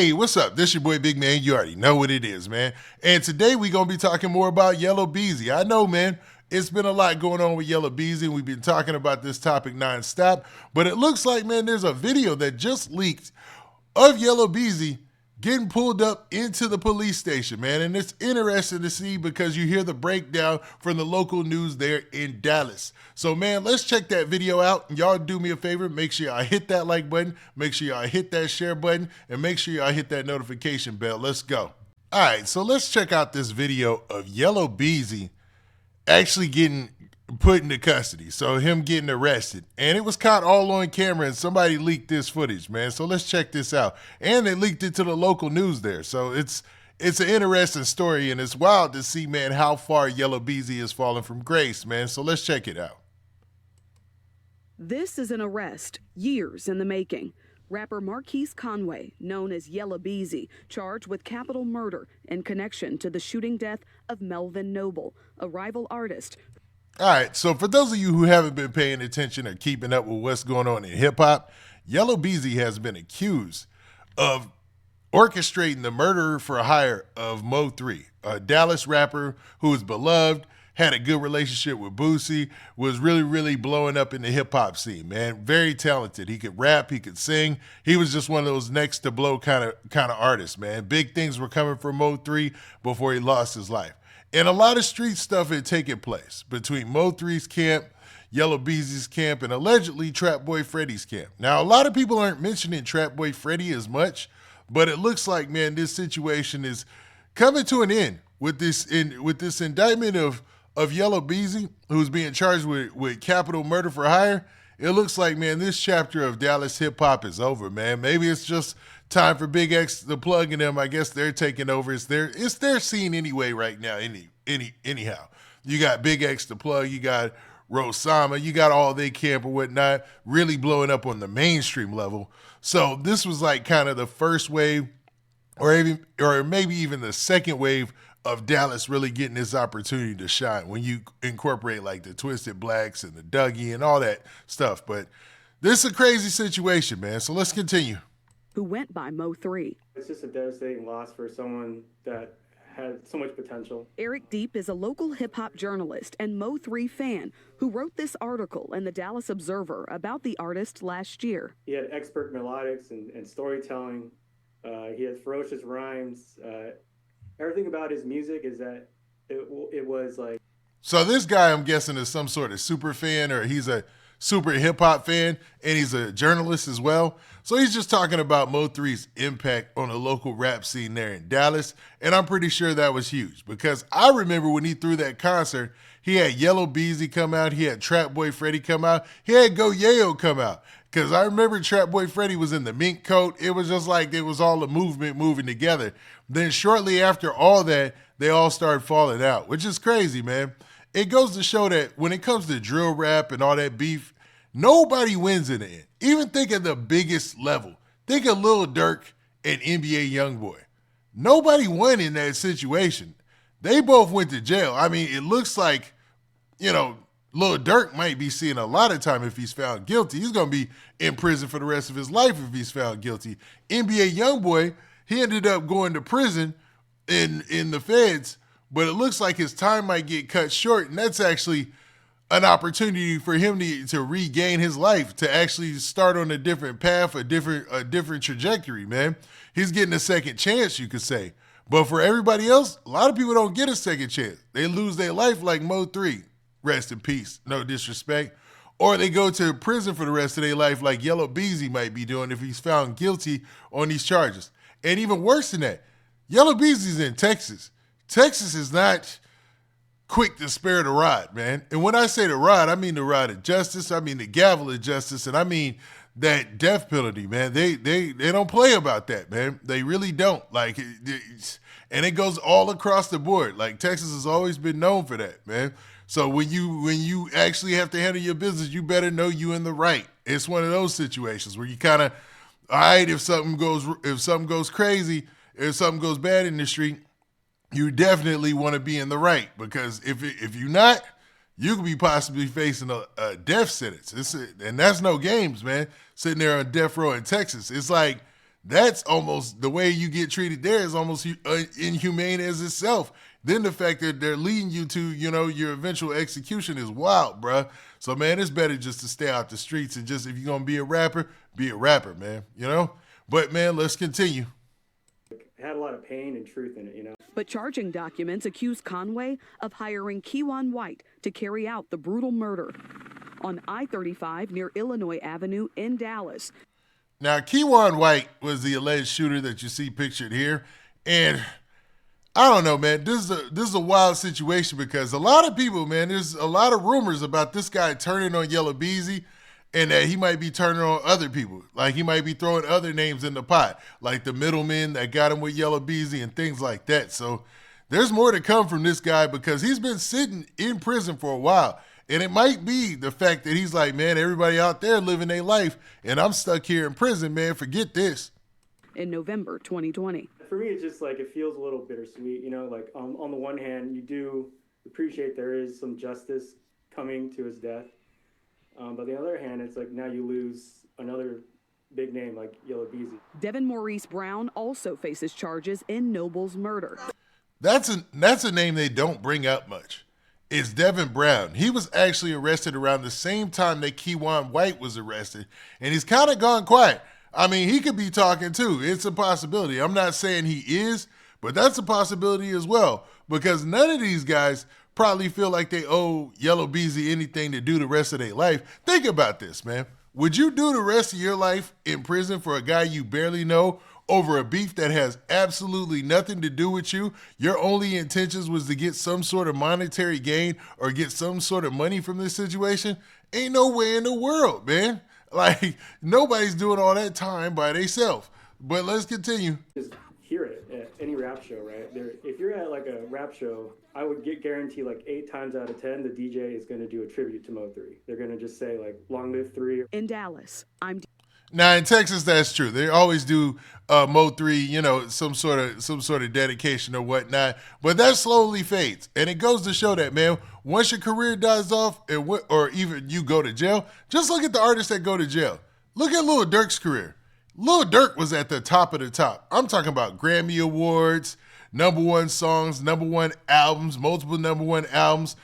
Hey, what's up? This your boy Big Man. You already know what it is, man. And today we gonna be talking more about Yella Beezy. I know, man. It's been a lot going on with Yella Beezy, and we've been talking about this topic nonstop. But it looks like, man, there's a video that just leaked of Yella Beezy getting pulled up into the police station, man. And it's interesting to see because you hear the breakdown from the local news there in Dallas. So, man, let's check that video out. And y'all do me a favor. Make sure y'all hit that like button. Make sure y'all hit that share button. And make sure y'all hit that notification bell. Let's go. All right, so let's check out this video of Yella Beezy actually getting put into custody. So him getting arrested. And it was caught all on camera, and somebody leaked this footage, man. So let's check this out. And they leaked it to the local news there. So it's an interesting story, and it's wild to see, man, how far Yella Beezy has fallen from grace, man. So let's check it out. This is an arrest, years in the making. Rapper Marquise Conway, known as Yella Beezy, charged with capital murder in connection to the shooting death of Melvin Noble, a rival artist. All right, so for those of you who haven't been paying attention or keeping up with what's going on in hip-hop, Yella Beezy has been accused of orchestrating the murder for hire of Mo3, a Dallas rapper who is beloved, had a good relationship with Boosie, was really blowing up in the hip-hop scene, man. Very talented. He could rap, he could sing. He was just one of those next to blow kind of artists, man. Big things were coming for Mo3 before he lost his life. And a lot of street stuff had taken place between Mo3's camp, Yella Beezy's camp, and allegedly Trap Boy Freddy's camp. Now, a lot of people aren't mentioning Trap Boy Freddy as much, but it looks like, man, this situation is coming to an end with this indictment of Yella Beezy, who's being charged with capital murder for hire. It looks like, man, this chapter of Dallas hip-hop is over, man. Maybe it's just time for Big X to plug in them. I guess they're taking over. It's their scene anyway right now, anyhow. You got Big X to plug. You got Rosama. You got All They Camp or whatnot really blowing up on the mainstream level. So this was like kind of the first wave or maybe even the second wave of Dallas really getting this opportunity to shine when you incorporate like the Twisted Blacks and the Dougie and all that stuff. But this is a crazy situation, man. So let's continue. Who went by Mo3. It's just a devastating loss for someone that had so much potential. Eric Deep is a local hip-hop journalist and Mo3 fan who wrote this article in the Dallas Observer about the artist last year. He had expert melodics and storytelling. He had ferocious rhymes. Everything about his music is that it was like. So this guy, I'm guessing, is some sort of super fan, or he's a super hip-hop fan, and he's a journalist as well. So he's just talking about Mo3's impact on the local rap scene there in Dallas, and I'm pretty sure that was huge because I remember when he threw that concert, he had Yella Beezy come out, he had Trap Boy Freddy come out, he had Go Yayo come out. Because I remember Trap Boy Freddy was in the mink coat. It was just like it was all a movement moving together. Then shortly after all that, they all started falling out, which is crazy, man. It goes to show that when it comes to drill rap and all that beef, nobody wins in the end. Even think of the biggest level. Think of Lil Durk and NBA Youngboy. Nobody won in that situation. They both went to jail. I mean, it looks like, Lil Durk might be seeing a lot of time if he's found guilty. He's going to be in prison for the rest of his life if he's found guilty. NBA Youngboy, he ended up going to prison in the feds, but it looks like his time might get cut short, and that's actually an opportunity for him to regain his life, to actually start on a different path, a different trajectory, man. He's getting a second chance, you could say. But for everybody else, a lot of people don't get a second chance. They lose their life like Mo3. Rest in peace, no disrespect. Or they go to prison for the rest of their life like Yella Beezy might be doing if he's found guilty on these charges. And even worse than that, Yella Beezy's in Texas. Texas is not quick to spare the rod, man. And when I say the rod, I mean the rod of justice, I mean the gavel of justice, and I mean that death penalty, man. They don't play about that, man. They really don't. And it goes all across the board. Like Texas has always been known for that, man. So when you actually have to handle your business, you better know you in the right. It's one of those situations where you kind of, all right, if something goes crazy, if something goes bad in the street, you definitely want to be in the right, because if you're not, you could be possibly facing a death sentence. And that's no games, man. Sitting there on death row in Texas, it's like That's almost, the way you get treated there is almost inhumane as itself. Then the fact that they're leading you to, your eventual execution is wild, bruh. So, man, it's better just to stay out the streets and just, if you're going to be a rapper, man, But, man, let's continue. It had a lot of pain and truth in it. But charging documents accuse Conway of hiring Keywan White to carry out the brutal murder on I-35 near Illinois Avenue in Dallas. Now, Keywan White was the alleged shooter that you see pictured here. And I don't know, man. This is a wild situation because a lot of people, man, there's a lot of rumors about this guy turning on Yella Beezy and that he might be turning on other people. Like he might be throwing other names in the pot, like the middlemen that got him with Yella Beezy and things like that. So there's more to come from this guy because he's been sitting in prison for a while. And it might be the fact that he's like, man, everybody out there living their life, and I'm stuck here in prison, man. Forget this. In November 2020. For me, it's just like it feels a little bittersweet. Like on the one hand, you do appreciate there is some justice coming to his death. But on the other hand, it's like now you lose another big name like Yella Beezy. Devin Maurice Brown also faces charges in Noble's murder. That's a name they don't bring up much. It's Devin Brown. He was actually arrested around the same time that Keywan White was arrested, and he's kind of gone quiet. I mean, he could be talking too. It's a possibility. I'm not saying he is, but that's a possibility as well because none of these guys probably feel like they owe Yella Beezy anything to do the rest of their life. Think about this, man. Would you do the rest of your life in prison for a guy you barely know over a beef that has absolutely nothing to do with you? Your only intentions was to get some sort of monetary gain or get some sort of money from this situation? Ain't no way in the world, man. Like, nobody's doing all that time by themselves. But let's continue. Just hear it at any rap show, right? If you're at like a rap show, I would guarantee like 8 times out of 10, the DJ is going to do a tribute to Mo 3. They're going to just say like, long live 3. In Dallas, Now in Texas, that's true. They always do Mo 3, some sort of dedication or whatnot. But that slowly fades, and it goes to show that, man, once your career dies off, or even you go to jail, just look at the artists that go to jail. Look at Lil Durk's career. Lil Durk was at the top of the top. I'm talking about Grammy Awards, #1 songs, #1 albums, multiple #1 albums.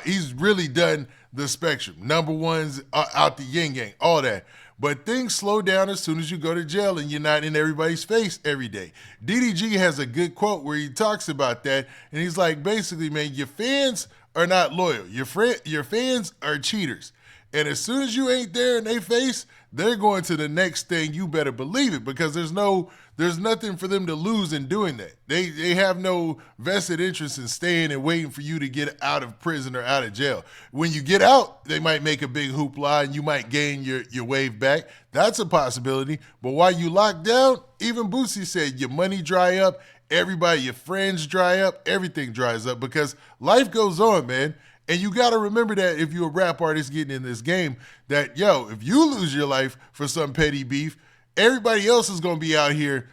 He's really done the spectrum. #1s out the yin yang, all that. But things slow down as soon as you go to jail and you're not in everybody's face every day. DDG has a good quote where he talks about that, and he's like, basically, man, your fans are not loyal. Your fans are cheaters. And as soon as you ain't there in their face, they're going to the next thing. You better believe it, because there's nothing for them to lose in doing that. They have no vested interest in staying and waiting for you to get out of prison or out of jail. When you get out, they might make a big hoopla and you might gain your wave back. That's a possibility. But while you locked down, even Boosie said your money dry up, everybody, your friends dry up, everything dries up, because life goes on, man. And you got to remember that if you're a rap artist getting in this game, that, if you lose your life for some petty beef, everybody else is going to be out here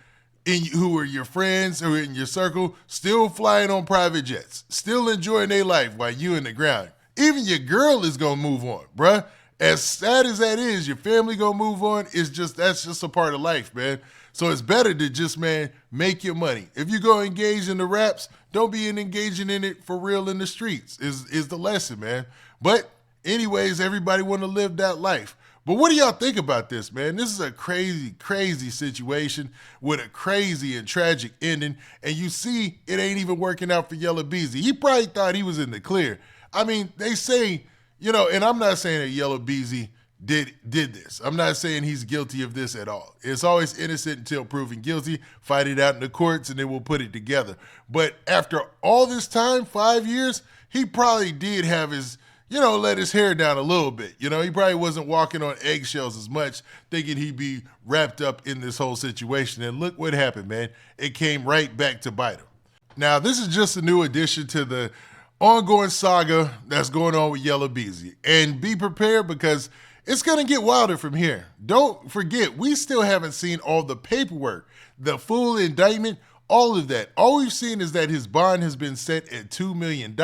who are your friends or in your circle, still flying on private jets, still enjoying their life while you in the ground. Even your girl is going to move on, bruh. As sad as that is, your family going to move on. That's just a part of life, man. So it's better to just, man, make your money. If you go engage in the raps, don't be engaging in it for real in the streets is the lesson, man. But anyways, everybody want to live that life. But what do y'all think about this, man? This is a crazy, crazy situation with a crazy and tragic ending. And you see it ain't even working out for Yella Beezy. He probably thought he was in the clear. I mean, they say, and I'm not saying that Yella Beezy did this. I'm not saying he's guilty of this at all. It's always innocent until proven guilty. Fight it out in the courts and then we'll put it together. But after all this time, 5 years, he probably did have his, let his hair down a little bit. He probably wasn't walking on eggshells as much, thinking he'd be wrapped up in this whole situation. And look what happened, man. It came right back to bite him. Now, this is just a new addition to the ongoing saga that's going on with Yella Beezy. And be prepared, because it's going to get wilder from here. Don't forget, we still haven't seen all the paperwork, the full indictment, all of that. All we've seen is that his bond has been set at $2 million.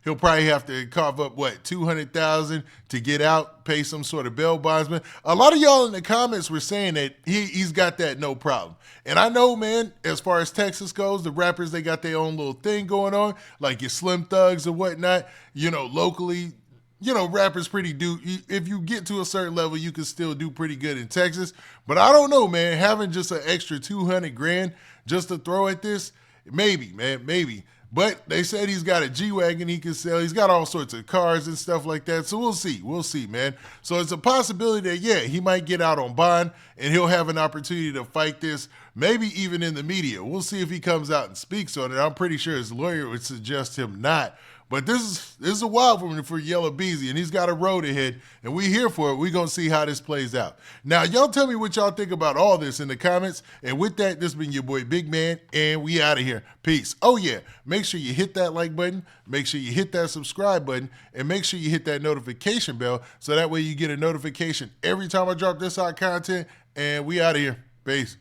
He'll probably have to cough up, what, $200,000 to get out, pay some sort of bail bondsman. A lot of y'all in the comments were saying that he's got that no problem. And I know, man, as far as Texas goes, the rappers, they got their own little thing going on, like your Slim Thugs and whatnot. Locally, rappers if you get to a certain level, you can still do pretty good in Texas. But I don't know, man, having just an extra 200 grand just to throw at this, maybe, man, maybe. But they said he's got a G-Wagon he can sell. He's got all sorts of cars and stuff like that. So we'll see. We'll see, man. So it's a possibility that, yeah, he might get out on bond and he'll have an opportunity to fight this, maybe even in the media. We'll see if he comes out and speaks on it. I'm pretty sure his lawyer would suggest him not. But this is a wild one for Yella Beezy, and he's got a road ahead, and we here for it. We're going to see how this plays out. Now, y'all tell me what y'all think about all this in the comments. And with that, this has been your boy Big Man, and we out of here. Peace. Oh, yeah, make sure you hit that like button, make sure you hit that subscribe button, and make sure you hit that notification bell so that way you get a notification every time I drop this out content, and we out of here. Peace.